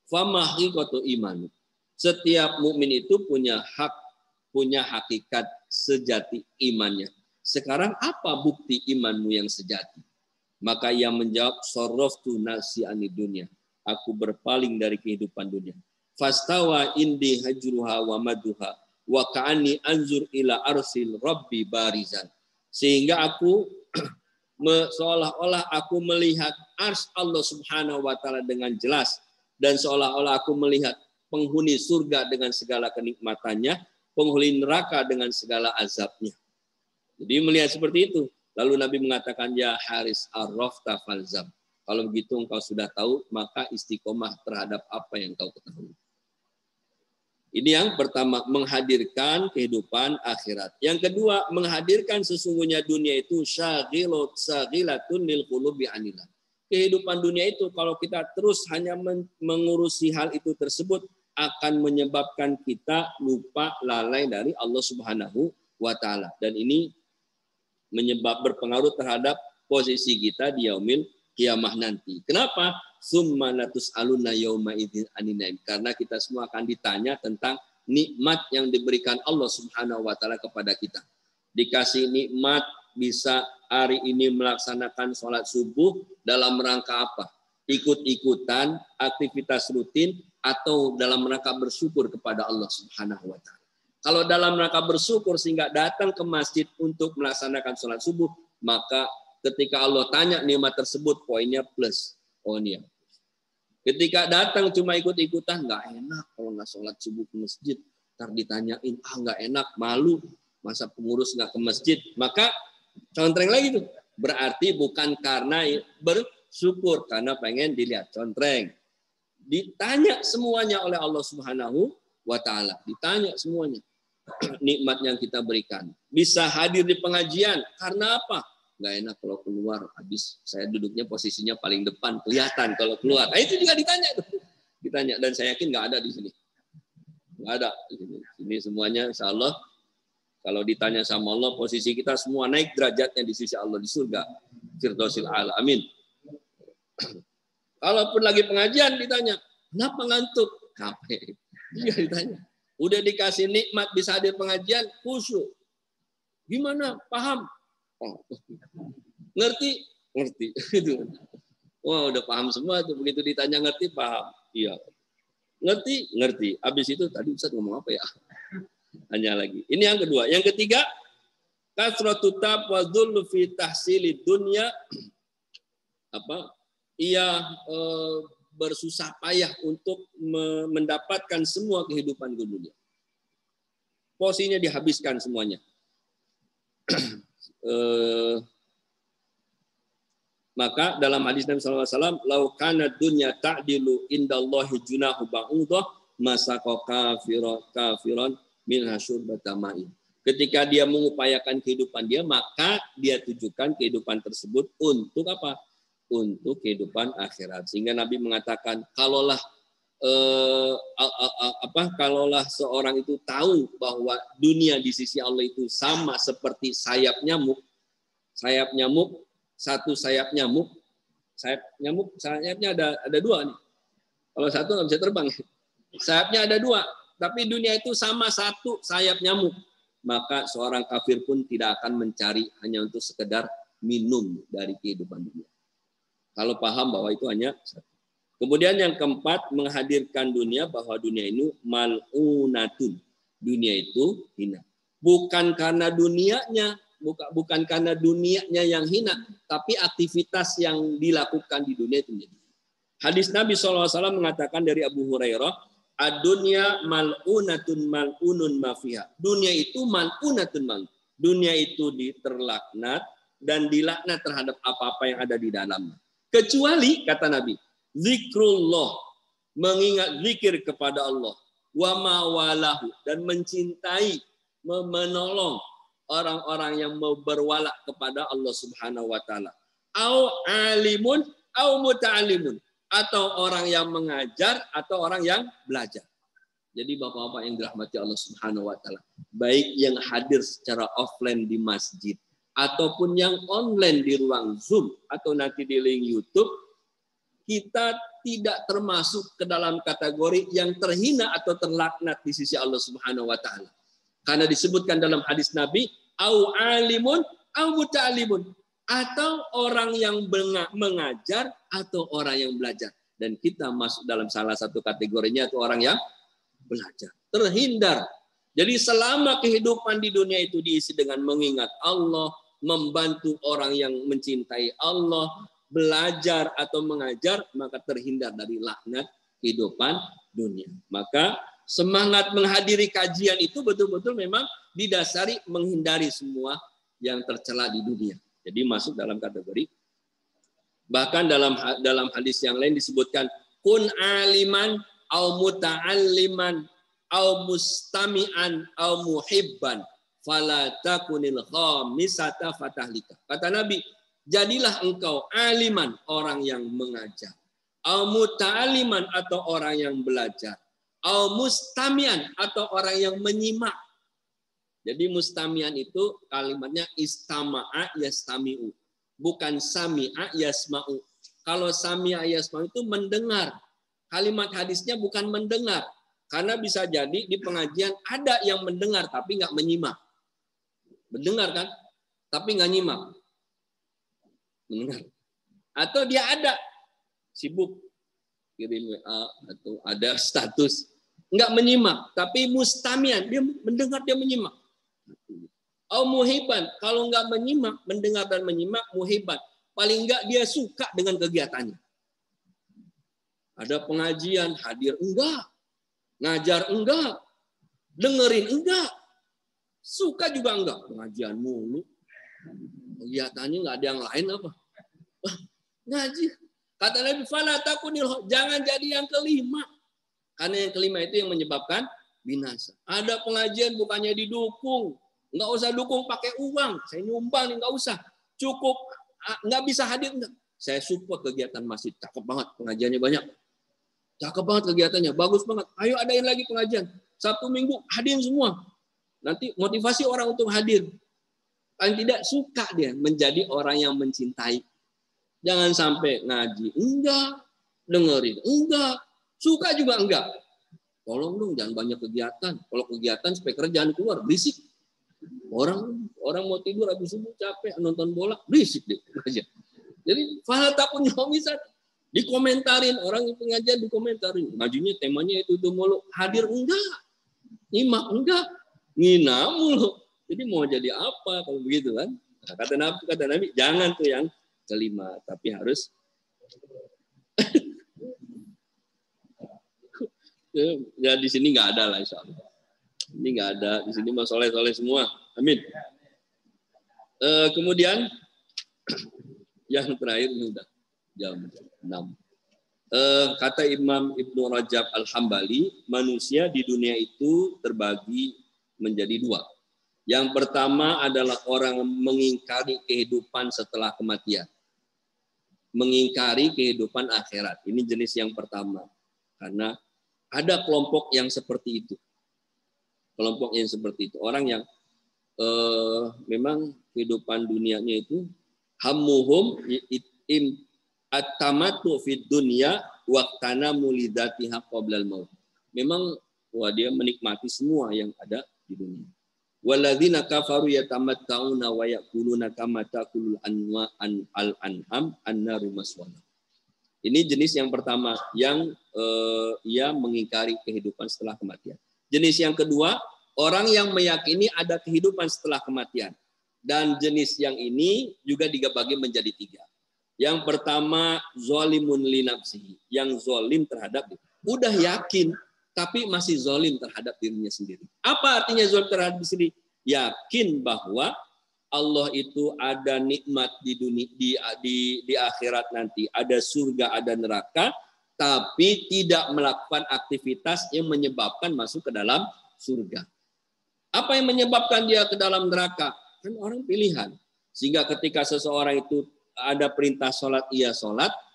Fama haqiqatu iman. Setiap mukmin itu punya hak, punya hakikat sejati imannya. Sekarang apa bukti imanmu yang sejati? Maka ia menjawab, soroftu nasi ani dunia. Aku berpaling dari kehidupan dunia. Fastawa indi hajruha wa maduha. Wa ka'ani anzur ila arsil rabbi barizan. Sehingga aku seolah-olah aku melihat ars Allah Subhanahu wa taala dengan jelas, dan seolah-olah aku melihat penghuni surga dengan segala kenikmatannya, penghuni neraka dengan segala azabnya. Jadi melihat seperti itu. Lalu Nabi mengatakan, ya Haris arrafta falzam. Kalau begitu engkau sudah tahu, maka istiqomah terhadap apa yang engkau ketahui. Ini yang pertama, menghadirkan kehidupan akhirat. Yang kedua, menghadirkan sesungguhnya dunia itu syagilatun lil qulubi anillah. Kehidupan dunia itu kalau kita terus hanya mengurusi hal itu tersebut akan menyebabkan kita lupa, lalai dari Allah Subhanahu wa taala. Dan ini berpengaruh terhadap posisi kita di yaumil kiamah nanti. Kenapa? Summa latus'aluna yauma idzin anin naim. Karena kita semua akan ditanya tentang nikmat yang diberikan Allah Subhanahu wa taala kepada kita. Dikasih nikmat bisa hari ini melaksanakan sholat subuh dalam rangka apa? Ikut-ikutan, aktivitas rutin, atau dalam rangka bersyukur kepada Allah Subhanahu wa taala. Kalau dalam rangka bersyukur sehingga datang ke masjid untuk melaksanakan sholat subuh, maka ketika Allah tanya nikmat tersebut, poinnya plus. Oh ini ya. Ketika datang cuma ikut-ikutan, nggak enak kalau nggak sholat subuh ke masjid. Ntar ditanyain, nggak enak, malu. Masa pengurus nggak ke masjid? Maka contreng lagi tuh. Berarti bukan karena bersyukur, karena pengen dilihat contreng. Ditanya semuanya oleh Allah Subhanahu wa taala. Ditanya semuanya. Nikmat yang kita berikan. Bisa hadir di pengajian. Karena apa? Nggak enak kalau keluar. Habis saya duduknya posisinya paling depan. Kelihatan kalau keluar. Nah itu juga ditanya. Ditanya. Dan saya yakin nggak ada di sini. Nggak ada. Ini semuanya insya Allah. Kalau ditanya sama Allah, posisi kita semua naik derajatnya di sisi Allah di surga. Firdausil a'la. Amin. Kalaupun lagi pengajian ditanya, kenapa ngantuk? Capek. Iya ditanya. Udah dikasih nikmat bisa hadir pengajian, khusyuk. Gimana? Paham? Oh. Ngerti? Ngerti. Wah, udah paham semua tuh. Begitu ditanya ngerti, paham. Iya. Ngerti? Ngerti. Habis itu tadi Ustaz ngomong apa ya? Tanya lagi. Ini yang kedua. Yang ketiga, kasratu tabwadul fi tahsilid dunya ia bersusah payah untuk mendapatkan semua kehidupan dunia. Porsinya dihabiskan semuanya. Maka dalam hadis Nabi SAW, lau kana dunya ta'dilu indallahi junahu ba'udah masaka kafiran min hasyurbata ma'in. Ketika dia mengupayakan kehidupan dia, maka dia tujukan kehidupan tersebut untuk apa? Untuk kehidupan akhirat. Sehingga Nabi mengatakan, kalaulah seorang itu tahu bahwa dunia di sisi Allah itu sama seperti sayap nyamuk, satu sayap nyamuk, sayapnya ada dua nih. Kalau satu nggak bisa terbang, sayapnya ada dua, tapi dunia itu sama satu sayap nyamuk. Maka seorang kafir pun tidak akan mencari hanya untuk sekedar minum dari kehidupan dunia. Kalau paham bahwa itu hanya satu. Kemudian yang keempat, menghadirkan dunia bahwa dunia ini mal'unatun. Dunia itu hina. Bukan karena dunianya yang hina, tapi aktivitas yang dilakukan di dunia itu menjadi hina. Hadis Nabi SAW mengatakan dari Abu Hurairah, ad-dunya mal'unatun mal'unun ma fiha. Dunia itu mal'unatun mal'un. Dunia itu terlaknat dan dilaknat terhadap apa-apa yang ada di dalamnya. Kecuali, kata Nabi, zikrullah, mengingat zikir kepada Allah, wa mawalahu, dan mencintai, menolong orang-orang yang mau berwala kepada Allah Subhanahu wa taala. Au alimun au muta'allimun, atau orang yang mengajar atau orang yang belajar. Jadi Bapak-bapak yang dirahmati Allah Subhanahu wa taala, baik yang hadir secara offline di masjid ataupun yang online di ruang Zoom atau nanti di link YouTube, kita tidak termasuk ke dalam kategori yang terhina atau terlaknat di sisi Allah Subhanahu wa taala. Karena disebutkan dalam hadis Nabi, au alimun au muta'allimun, atau orang yang mengajar atau orang yang belajar. Dan kita masuk dalam salah satu kategorinya, atau orang yang belajar. Terhindar. Jadi selama kehidupan di dunia itu diisi dengan mengingat Allah, membantu orang yang mencintai Allah, belajar atau mengajar, maka terhindar dari laknat kehidupan dunia. Maka semangat menghadiri kajian itu betul-betul memang didasari menghindari semua yang tercela di dunia. Jadi masuk dalam kategori. Bahkan dalam hadis yang lain disebutkan, kun aliman au muta'alliman au mustami'an au muhibban fala takunil khamisata fatahlika. Kata Nabi, jadilah engkau aliman, orang yang mengajar, au muta'alliman, atau orang yang belajar, au mustami'an, atau orang yang menyimak. Jadi mustami'an itu kalimatnya istama'a yastami'u, bukan sami'a yasma'u. Kalau sami'a yasma'u itu mendengar. Kalimat hadisnya bukan mendengar. Karena bisa jadi di pengajian ada yang mendengar tapi nggak menyimak. Mendengar kan? Tapi nggak nyimak. Mendengar. Atau dia ada sibuk kirim WA atau ada status, nggak menyimak, tapi mustamian, dia mendengar, dia menyimak. Au muhibban, kalau nggak menyimak, mendengar dan menyimak, muhibban, paling nggak dia suka dengan kegiatannya. Ada pengajian, hadir enggak, ngajar enggak, dengerin enggak, suka juga enggak, pengajian mulu, kegiatannya nggak ada yang lain apa? Ngaji. Kata Nabi, fala takunil, jangan jadi yang kelima. Karena yang kelima itu yang menyebabkan binasa. Ada pengajian bukannya didukung, nggak usah dukung pakai uang, saya nyumbang nih, nggak usah, cukup nggak bisa hadir enggak. Saya support kegiatan masjid, cakep banget pengajiannya banyak, cakep banget kegiatannya, bagus banget. Ayo adain lagi pengajian, Sabtu Minggu hadir semua. Nanti motivasi orang untuk hadir. Paling tidak suka dia menjadi orang yang mencintai. Jangan sampai ngaji enggak, dengerin enggak, suka juga enggak. Tolong dong jangan banyak kegiatan. Kalau kegiatan supaya kerjaan keluar berisik. Orang mau tidur habis subuh capek nonton bola berisik deh. Jadi fala takun bisa dikomentarin, orang pengajian dikomentarin. Ngajinya temanya itu mulu, hadir enggak, nyimak enggak, ngina mulu. Jadi mau jadi apa kalau begitu kan? Nah, kata Nabi jangan tuh yang kelima, tapi harus ya di sini nggak ada lah insya Allah. Ini nggak ada di sini, mas soleh semua. Amin. Kemudian yang terakhir ini udah jam 6. Kata Imam Ibnu Rajab Al-Hambali, manusia di dunia itu terbagi menjadi dua. Yang pertama adalah orang mengingkari kehidupan setelah kematian. Mengingkari kehidupan akhirat. Ini jenis yang pertama. Karena ada kelompok yang seperti itu. Kelompok yang seperti itu. Orang yang memang kehidupan dunianya itu hammuhum at-tamattu fid dunya waqtana mulidatiha qablal maut. Memang dia menikmati semua yang ada di dunia. Walladzina kafaru yatamatta'una wa ya'kuluna kama ta'kulul al-an'am an-naru maswana. Ini jenis yang pertama yang ia mengingkari kehidupan setelah kematian. Jenis yang kedua, orang yang meyakini ada kehidupan setelah kematian. Dan jenis yang ini juga dibagi menjadi tiga. Yang pertama, zalimun li nafsihi, yang zalim terhadap diri. Udah yakin, tapi masih zalim terhadap dirinya sendiri. Apa artinya zalim terhadap diri sendiri? Yakin bahwa Allah itu ada nikmat di dunia, di akhirat nanti, ada surga, ada neraka, tapi tidak melakukan aktivitas yang menyebabkan masuk ke dalam surga. Apa yang menyebabkan dia ke dalam neraka? Kan orang pilihan. Sehingga ketika seseorang itu ada perintah sholat,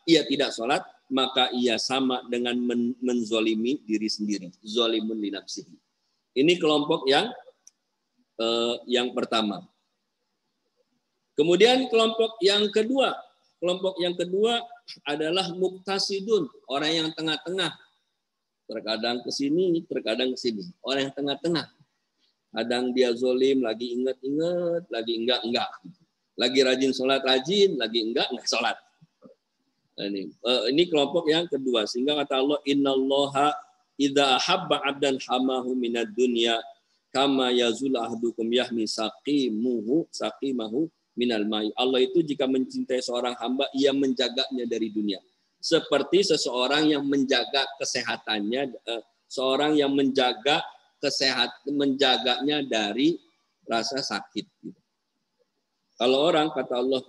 ia tidak sholat, maka ia sama dengan menzolimi diri sendiri. Zolimun li nafsihi. Ini kelompok yang pertama. Kemudian kelompok yang kedua adalah muktasidun, orang yang tengah-tengah. Terkadang ke sini, terkadang ke sini. Orang yang tengah-tengah. Kadang dia zolim, lagi ingat-ingat, lagi enggak. Lagi rajin sholat, lagi enggak sholat. Ini kelompok yang kedua. Sehingga kata Allah, innallaha idza habba 'abdan hamahu minad dunya kama yazul ahdukum yahmi saqimahu minal mai. Allah itu jika mencintai seorang hamba, ia menjaganya dari dunia. Seperti seseorang yang menjaga kesehatannya, seorang yang menjaganya dari rasa sakit. Kalau orang kata Allah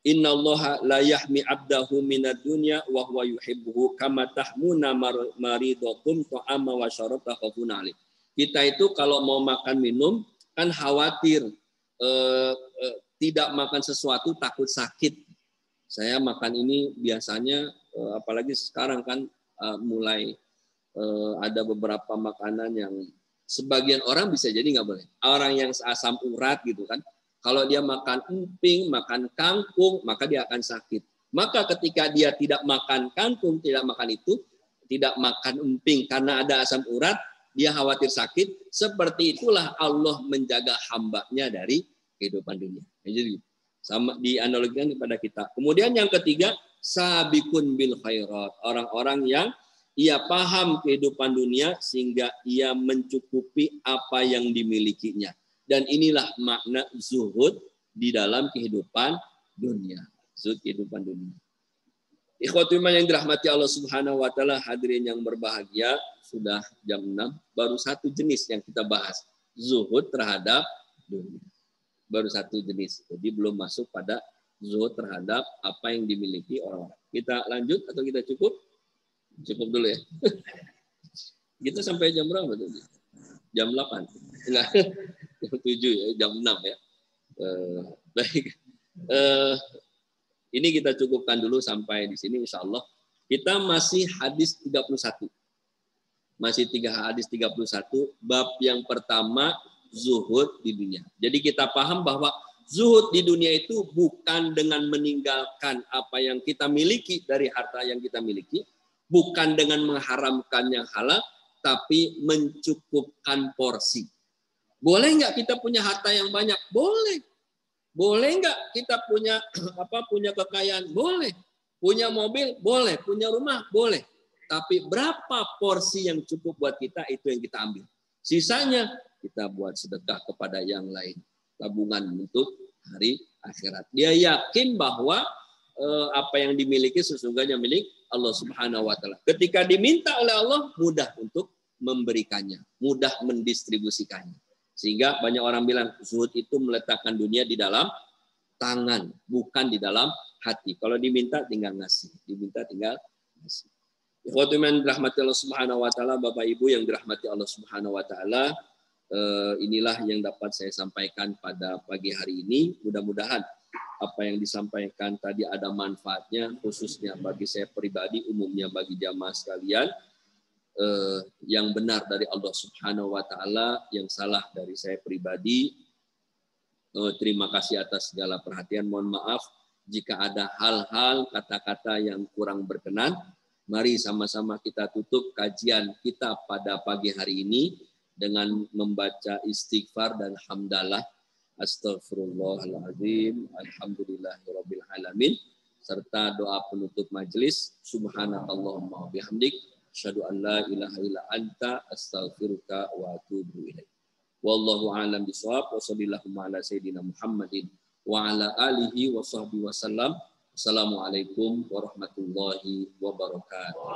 innallaha la yahmi 'abdahu minad dunya wa huwa yuhibbuhu kama tahmuna maridakum ta'ama wa syarab takhafuna alaihi. Kita itu kalau mau makan minum kan khawatir tidak makan sesuatu takut sakit. Saya makan ini biasanya apalagi sekarang kan mulai ada beberapa makanan yang sebagian orang bisa jadi nggak boleh. Orang yang asam urat gitu kan, kalau dia makan emping, makan kangkung, maka dia akan sakit. Maka ketika dia tidak makan kangkung, tidak makan itu, tidak makan emping karena ada asam urat, dia khawatir sakit. Seperti itulah Allah menjaga hambanya dari kehidupan dunia. Jadi sama dianalogikan kepada kita. Kemudian yang ketiga, sabikun bil khairat, orang-orang yang ia paham kehidupan dunia sehingga ia mencukupi apa yang dimilikinya. Dan inilah makna zuhud di dalam kehidupan dunia. Zuhud kehidupan dunia. Ikhwatul iman yang dirahmati Allah Subhanahu wa taala, hadirin yang berbahagia, sudah jam 6, baru satu jenis yang kita bahas, zuhud terhadap dunia. Baru satu jenis. Jadi belum masuk pada zuhud terhadap apa yang dimiliki orang-orang. Kita lanjut atau kita cukup? Cukup dulu ya. Kita sampai jam berapa tadi? Jam 8. Enggak. Jam 7 ya, jam 6 ya. Baik. Ini kita cukupkan dulu sampai di sini insyaallah. Kita masih hadis 31. Masih hadis 31, bab yang pertama zuhud di dunia. Jadi kita paham bahwa zuhud di dunia itu bukan dengan meninggalkan apa yang kita miliki dari harta yang kita miliki, bukan dengan mengharamkan yang halal, tapi mencukupkan porsi. Boleh nggak kita punya harta yang banyak? Boleh. Boleh nggak kita punya kekayaan? Boleh. Punya mobil? Boleh. Punya rumah? Boleh. Tapi berapa porsi yang cukup buat kita, itu yang kita ambil. Sisanya kita buat sedekah kepada yang lain. Tabungan untuk hari akhirat. Dia yakin bahwa apa yang dimiliki sesungguhnya milik Allah Subhanahu wa taala. Ketika diminta oleh Allah, mudah untuk memberikannya, mudah mendistribusikannya. Sehingga banyak orang bilang zuhud itu meletakkan dunia di dalam tangan, bukan di dalam hati. Kalau diminta tinggal ngasih, diminta tinggal ngasih. Ikhwatul iman dirahmati Allah Subhanahu wa taala, Bapak Ibu yang dirahmati Allah Subhanahu wa taala, inilah yang dapat saya sampaikan pada pagi hari ini. Mudah-mudahan apa yang disampaikan tadi ada manfaatnya, khususnya bagi saya pribadi, umumnya bagi jamaah sekalian. Yang benar dari Allah Subhanahu wa taala, yang salah dari saya pribadi. Terima kasih atas segala perhatian. Mohon maaf jika ada hal-hal, kata-kata yang kurang berkenan. Mari sama-sama kita tutup kajian kita pada pagi hari ini dengan membaca istighfar dan hamdalah. Astaghfirullahaladzim, alhamdulillahirabbil alamin, serta doa penutup majelis. Subhanakallahumma bihamdik, asyhadu an la ilaha illa anta, astaghfiruka wa atubu ilaik. Wallahu a'lam bishawab. Wa sallallahu ala sayyidina Muhammadin wa ala alihi wa sahbihi wasallam. Assalamualaikum warahmatullahi wabarakatuh.